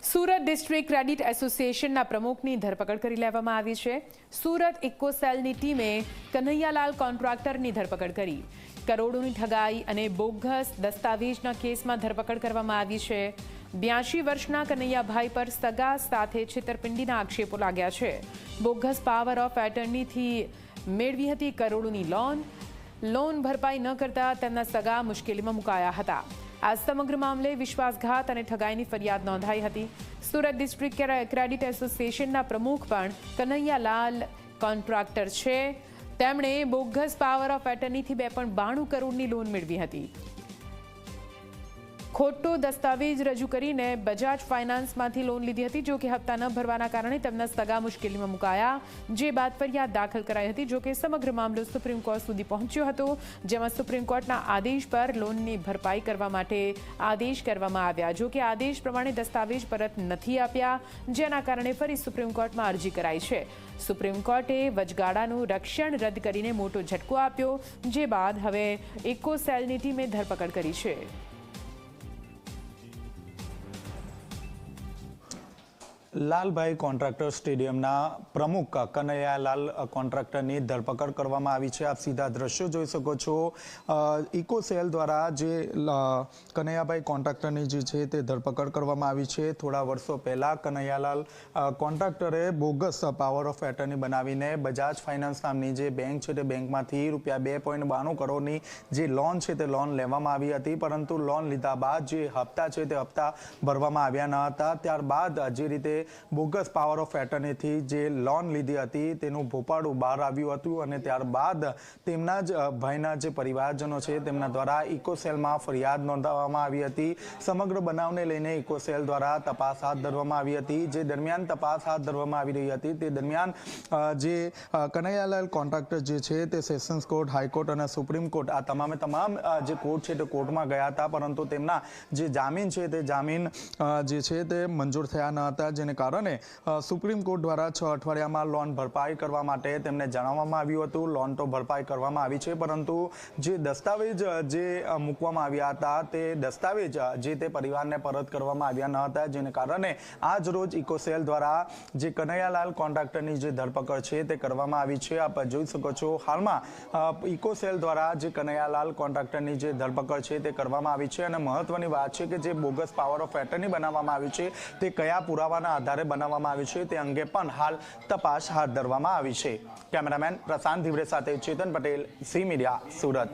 Surat district credit એસોસિએશનના પ્રમુખની ધરપકડ કરી લેવામાં આવી છે। સુરત ઇકોસેલની ટીમે કન્હૈયાલાલ કોન્ટ્રાક્ટરની ધરપકડ કરી। કરોડોની ઠગાઈ અને બોગસ દસ્તાવેજના કેસમાં ધરપકડ કરવામાં આવી છે। 82 વર્ષના કન્હૈયાભાઈ પર સગા સાથે છેતરપિંડીના આક્ષેપો લાગ્યા છે। બોગસ પાવર ઓફ એટર્નીથી મેળવી હતી કરોડોની લોન ભરપાઈ ન કરતા તેમના સગા મુશ્કેલીમાં મુકાયા હતા। આ સમગ્ર મામલે વિશ્વાસઘાત અને ઠગાઈની ફરિયાદ નોંધાઈ હતી। સુરત ડિસ્ટ્રિક્ટ ક્રેડિટ એસોસિએશનના પ્રમુખ પણ કન્હૈયાલાલ કોન્ટ્રાક્ટર છે। તેમણે બોગસ પાવર ઓફ એટર્નીથી 2.92 કરોડની લોન મેળવી હતી। ખોટો દસ્તાવેજ રજૂ કરીને બજાજ ફાઇનાન્સમાંથી લોન લીધી હતી। જો કે હપ્તા ન ભરવાના કારણે તેમના સગા મુશ્કેલીમાં મુકાયા, જે બાદ ફરિયાદ દાખલ કરાઈ હતી। જો કે સમગ્ર મામલો સુપ્રીમ કોર્ટ સુધી પહોંચ્યો હતો, જેમાં સુપ્રીમ કોર્ટના આદેશ પર લોનની ભરપાઈ કરવા માટે આદેશ કરવામાં આવ્યા। જો કે આદેશ પ્રમાણે દસ્તાવેજ પરત નથી આપ્યા, જેના કારણે ફરી સુપ્રીમ કોર્ટમાં અરજી કરાઈ છે। સુપ્રીમ કોર્ટે વચગાળાનું રક્ષણ રદ કરીને મોટો ઝટકો આપ્યો, જે બાદ હવે ઇકોસેલની ટીમે ધરપકડ કરી છે। લાલભાઈ કોન્ટ્રાક્ટર સ્ટેડિયમના પ્રમુખ કન્હૈયાલાલ કોન્ટ્રાક્ટરની ધરપકડ કરવામાં આવી છે। આપ સીધા દ્રશ્યો જોઈ શકો છો। ઇકોસેલ દ્વારા જે કન્હૈયાભાઈ કોન્ટ્રાક્ટરની જે છે તે ધરપકડ કરવામાં આવી છે। થોડા વર્ષો પહેલાં Kanhaiyalal કોન્ટ્રાક્ટરે bogus power of attorney બનાવીને બજાજ ફાઇનાન્સ નામની જે બેંક છે તે બેંકમાંથી રૂપિયા 2.92 કરોડની જે લોન છે તે લોન લેવામાં આવી હતી, પરંતુ લોન લીધા બાદ જે હપ્તા છે તે હપ્તા ભરવામાં આવ્યા ન હતા। ત્યારબાદ જે રીતે બોગસ પાવર ઓફ એટર્નીથી જે લોન લીધી હતી તેનું ભોપાળું બહાર આવ્યું હતું અને ત્યારબાદ તેમના જ ભાઈના જે પરિવારજનો છે તેમના દ્વારા ઇકોસેલમાં ફરિયાદ નોંધાવવામાં આવી હતી। સમગ્ર બનાવને લઈને ઇકોસેલ દ્વારા તપાસ હાથ ધરવામાં આવી હતી। જે દરમિયાન તપાસ હાથ ધરવામાં આવી રહી હતી તે દરમિયાન જે કન્હૈયાલાલ કોન્ટ્રાક્ટર જે છે તે સેશન્સ કોર્ટ, હાઈકોર્ટ અને સુપ્રીમ કોર્ટ આ તમામ જે કોર્ટ છે તે કોર્ટમાં ગયા હતા, પરંતુ તેમના જે જામીન છે તે જામીન જે છે તે મંજૂર થયા ન હતા, જેને કારણે સુપ્રીમ કોર્ટ દ્વારા 6 અઠવાડિયામાં લોન ભરપાઈ કરવા માટે તેમને જણાવવામાં આવ્યું હતું। લોન તો ભરપાઈ કરવામાં આવી છે, પરંતુ જે દસ્તાવેજ જે મૂકવામાં આવ્યા હતા તે દસ્તાવેજ જે તે પરિવારને પરત કરવામાં આવ્યા ન હતા, જેને કારણે આજ રોજ ઇકોસેલ દ્વારા જે કન્હૈયાલાલ કોન્ટ્રાક્ટરની જે ધરપકડ છે તે કરવામાં આવી છે। આપ જોઈ શકો છો હાલમાં ઇકોસેલ દ્વારા જે કન્હૈયાલાલ કોન્ટ્રાક્ટરની જે ધરપકડ છે તે કરવામાં આવી છે। અને મહત્વની વાત છે કે જે બોગસ પાવર ઓફ એટર્ની બનાવવામાં આવી છે તે કયા પુરાવાના આધારે બનાવવામાં આવી છે તે અંગે પણ હાલ તપાસ હાથ ધરવામાં આવી છે। કેમેરામેન પ્રશાંત ધીવરે સાથે ચેતન પટેલ, ઝી મીડિયા, સુરત।